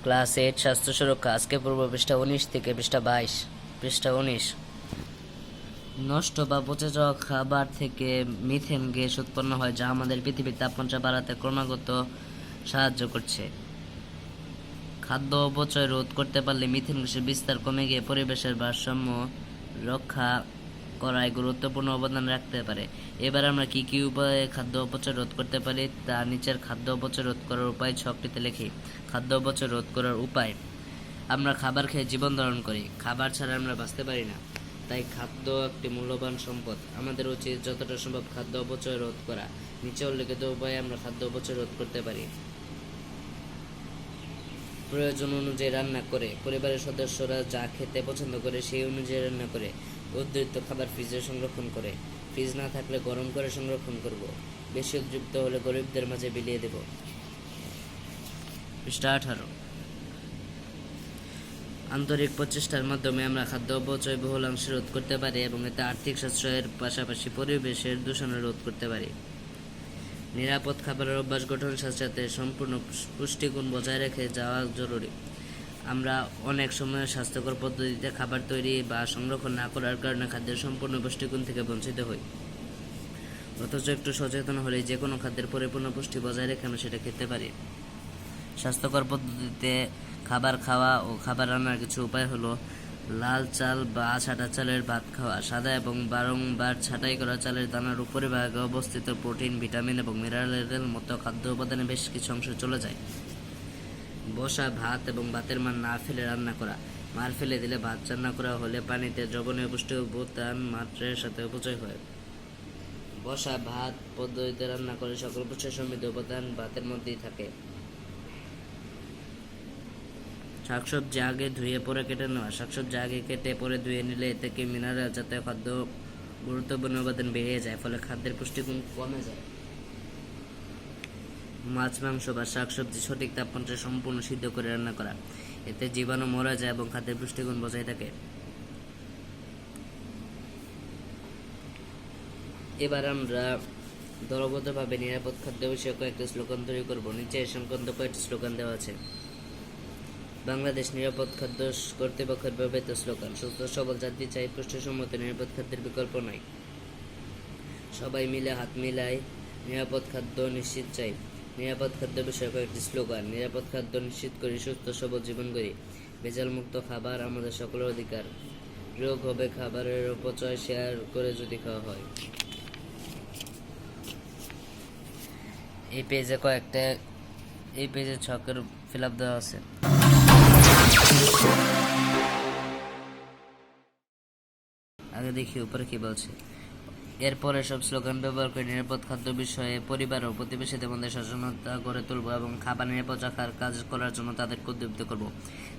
Class 8 স্বাস্থ্য সুরক্ষা। আজকে পূর্ব পৃষ্ঠা 19 থেকে পৃষ্ঠা 22। পৃষ্ঠা 19। নষ্ট বা পচে যাওয়া খাবার থেকে মিথেন গ্যাস উৎপন্ন হয়, যা আমাদের পৃথিবীর তাপমাত্রা বাড়াতে ক্রমাগত সাহায্য করছে। খাদ্য অপচয় রোধ করতে পারলে মিথেন গ্যাসের বিস্তার কমে গিয়ে পরিবেশের ভারসাম্য রক্ষা করায় গুরুত্বপূর্ণ অবদান রাখতে পারে। এবার আমরা কি কি উপায়ে খাদ্য অপচয় রোধ করতে পারি তা নিচের খাদ্য অপচয় রোধ করার উপায় ছকটিতে লিখি। খাদ্য অপচয় রোধ করার উপায়: আমরা খাবার খেয়ে জীবন ধারণ করি, খাবার ছাড়া আমরা বাঁচতে পারি না। তাই খাদ্য একটি মূল্যবান সম্পদ। আমাদের উচিত যতটা সম্ভব খাদ্য অপচয় রোধ করা। নিচে উল্লেখিত উপায়ে আমরা খাদ্য অপচয় রোধ করতে পারি: প্রয়োজন অনুযায়ী রান্না করে, পরিবারের সদস্যরা যা খেতে পছন্দ করে সেই অনুযায়ী রান্না করে। উদ্বৃত্ত খাবার ফ্রিজে সংরক্ষণ করে, ফ্রিজ না থাকলে গরম করে সংরক্ষণ করব। বেশি উদ্বৃত্ত হলে গরিবদের মাঝে বিলিয়ে দেব। পৃষ্ঠা 18। আন্তরিক প্রচেষ্টার মাধ্যমে আমরা খাদ্য অপচয় বহুলাংশে রোধ করতে পারি এবং এতে আর্থিক সাশ্রয়ের পাশাপাশি পরিবেশের দূষণ রোধ করতে পারি। নিরাপদ খাবারের অভ্যাস গঠনের সাথে সাথে সম্পূর্ণ পুষ্টিগুণ বজায় রেখে যাওয়া জরুরি। আমরা অনেক সময় স্বাস্থ্যকর পদ্ধতিতে খাবার তৈরি বা সংরক্ষণ না করার কারণে খাদ্যের সম্পূর্ণ পুষ্টিগুণ থেকে বঞ্চিত হই। অথচ একটু সচেতন হলে যে কোনো খাদ্যের পরিপূর্ণ পুষ্টি বজায় রেখে আমরা সেটা খেতে পারি। স্বাস্থ্যকর পদ্ধতিতে খাবার খাওয়া ও খাবার রান্নার কিছু উপায় হলো: লাল চাল বা ছাটা চালের ভাত খাওয়া। সাদা এবং বারংবার ছাঁটাই করা চালের দানার উপরিভাগে অবস্থিত প্রোটিন, ভিটামিন এবং মিনারেলের মতো খাদ্য উপাদানে বেশ কিছু অংশ চলে যায়। বসা ভাত এবং ভাতের মার না ফেলে রান্না করা। মার ফেলে দিলে ভাত রান্না করা হলে পানিতে দ্রবণীয় পুষ্টি উপাদান মাত্রার সাথে অপচয় হয়। বসা ভাত পদ্ধতিতে রান্না করে সকল পুষ্টি সমৃদ্ধ উপাদান ভাতের মধ্যেই থাকে। শাকসবজি আগে ধুয়ে পরে কেটে নেওয়া। শাকসবজি আগে কেটে পরে ধুয়ে নিলে এ থেকে মিনারেল জাতীয় খাদ্য গুরুত্বপূর্ণ উপাদান বেরিয়ে যায়, ফলে খাদ্যের পুষ্টিগুণ কমে যায়। মাছ, মাংস বা শাকসবজি সঠিক তাপমাত্রায় সম্পূর্ণ সিদ্ধ করে রান্না করা। এতে জীবাণু মরে যায় এবং খাদ্যের পুষ্টিগুণ বজায় থাকে। এবার আমরা দলবদ্ধভাবে নিরাপদ খাদ্য বিষয়ে কয়েকটি স্লোগান তৈরি করব। নিচে এ সংক্রান্ত কয়েকটি স্লোগান দেওয়া আছে। বাংলাদেশ নিরাপদ খাদ্য কর্তৃপক্ষের ব্যবহৃত স্লোগান: সুস্থ সবল জাতি চাই, পুষ্টিসম্মত নিরাপদ খাদ্যের বিকল্প নাই। সবাই মিলে হাত মিলাই নিরাপদ খাদ্য নিশ্চিত চাই। নিরাপদ খাদ্য বিষয়ে কয়েকটি স্লোগান: নিরাপদ খাদ্য নিশ্চিত করি, সুস্থ সবল জীবন করি। ভেজাল মুক্ত খাবার আমাদের সকলের অধিকার। রোগ হবে খাবারের অপচয় শেয়ার করে যদি খাওয়া হয়। এই পেজে ছকের ফিল-আপ দেওয়া আছে। আগে দেখি উপরে কি বলছে। এরপরে সব স্লোগান ব্যবহার করে নিরাপদ খাদ্য বিষয়ে পরিবার ও প্রতিবেশীদের মধ্যে সচেতনতা গড়ে তুলব এবং খাবার নিরাপদ রাখার কাজ করার জন্য তাদেরকে উদ্বুদ্ধ করব।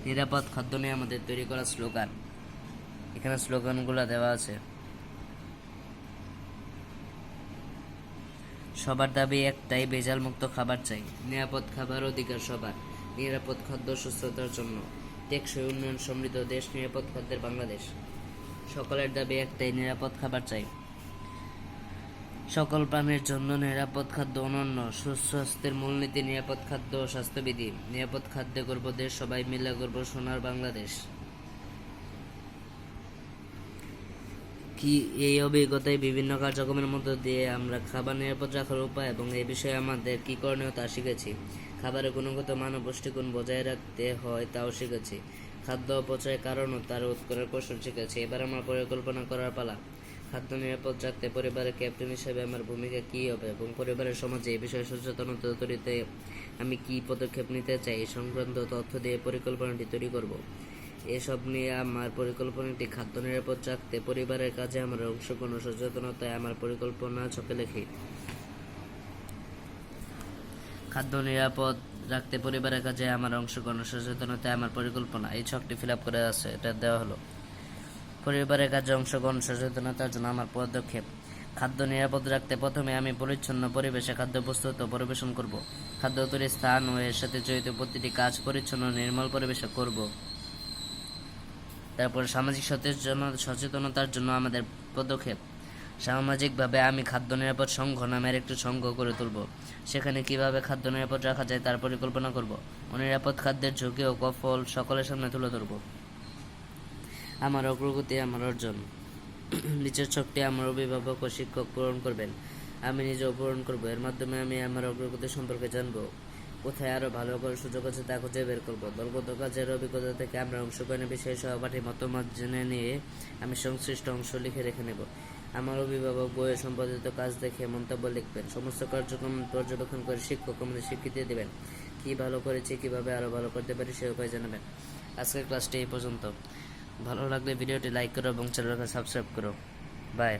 নিরাপদ খাদ্য নিয়ে আমাদের তৈরি করা স্লোগান। এখানে স্লোগানগুলো দেওয়া আছে। সবার দাবি একটাই, ভেজাল মুক্ত খাবার চাই। নিরাপদ খাবার অধিকার সবার। নিরাপদ খাদ্য সুস্থতার জন্য। টেকসই উন্নয়ন সমৃদ্ধ দেশ, নিরাপদ খাদ্যের বাংলাদেশ। সকলের দাবি একটাই, নিরাপদ খাবার চাই। সকল প্রাণীর জন্য নিরাপদ খাদ্য অনন্য। সুস্বাস্থ্যের মূলনীতি নিরাপদ খাদ্য ও স্বাস্থ্যবিধি। নিরাপদ খাদ্যে গর্ব দেশ, সবাই মিলে গর্ব সোনার বাংলাদেশ। এই অভিজ্ঞতায় বিভিন্ন কার্যক্রমের মধ্য দিয়ে আমরা খাবার নিরাপদ রাখার উপায় এবং এই বিষয়ে আমাদের কী করণীয় তা শিখেছি। খাবারের গুণগত মান ও পুষ্টিগুণ বজায় রাখতে হয় তাও শিখেছি। খাদ্য অপচয়ের কারণ ও তার রোধ করার কৌশল শিখেছি। এবার আমার পরিকল্পনা করার পালা। খাদ্য নিরাপদ রাখতে পরিবারের ক্যাপ্টেন হিসেবে আমার ভূমিকা কী হবে এবং পরিবারের সমাজে এই বিষয়ে সচেতনতা তৈরিতে আমি কী পদক্ষেপ নিতে চাই এই সংক্রান্ত তথ্য দিয়ে পরিকল্পনাটি তৈরি করব। এসব নিয়ে আমার পরিকল্পনাটি খাদ্য নিরাপদ রাখতে পরিবারের কাজে আমার অংশগ্রহণ ও সচেতনতায় আমার পরিকল্পনা ছকে লিখি। খাদ্য নিরাপদ রাখতে পরিবারের কাজে আমার অংশগ্রহণ ও সচেতনতায় আমার পরিকল্পনা। এই ছকটি ফিল আপ করে আছে, এটা দেওয়া হলো। পরিবারের কাজে অংশগ্রহণ সচেতনতার জন্য আমার পদক্ষেপ: খাদ্য নিরাপদ রাখতে প্রথমে আমি পরিচ্ছন্ন পরিবেশে খাদ্য প্রস্তুত ও পরিবেশন করব। খাদ্য তৈরির স্থান ও এর সাথে জড়িত প্রতিটি কাজ পরিচ্ছন্ন ও নির্মল পরিবেশে করব। তারপর সামাজিক সচেতনতার জন্য আমাদের পদক্ষেপ: সামাজিকভাবে আমি খাদ্য নিরাপদ সংঘ নামের একটি সংঘ গড়ে তুলব। সেখানে কিভাবে খাদ্য নিরাপদ রাখা যায় তার পরিকল্পনা করব। অনিরাপদ খাদ্যের ঝুঁকি ও কুফল সকলের সামনে তুলে ধরব। আমার অগ্রগতি, আমার অর্জন। নিচের ছকটি আমার অভিভাবক ও শিক্ষক পূরণ করবেন। আমি নিজেও পূরণ করব। এর মাধ্যমে আমি আমার অগ্রগতি সম্পর্কে জানব। কোথায় আরও ভালো করার সুযোগ আছে তা খুঁজে বের করব। দলগত কাজের অভিজ্ঞতা থেকে আমরা অংশগ্রহণের বিষয়ে সহপাঠীর মতামত জেনে নিয়ে আমি সংশ্লিষ্ট অংশ লিখে রেখে নেব। আমার অভিভাবক বইয়ে সম্পাদিত কাজ দেখে মন্তব্য লিখবেন। সমস্ত কার্যক্রম পর্যবেক্ষণ করে শিক্ষক আমাদের স্বীকৃতি দেবেন। কী ভালো করেছি, কীভাবে আরও ভালো করতে পারি সে উপায় জানাবেন। আজকের ক্লাসটি এই পর্যন্ত। ভালো লাগলে ভিডিওটি লাইক করো এবং চ্যানেলকে সাবস্ক্রাইব করো। বাই।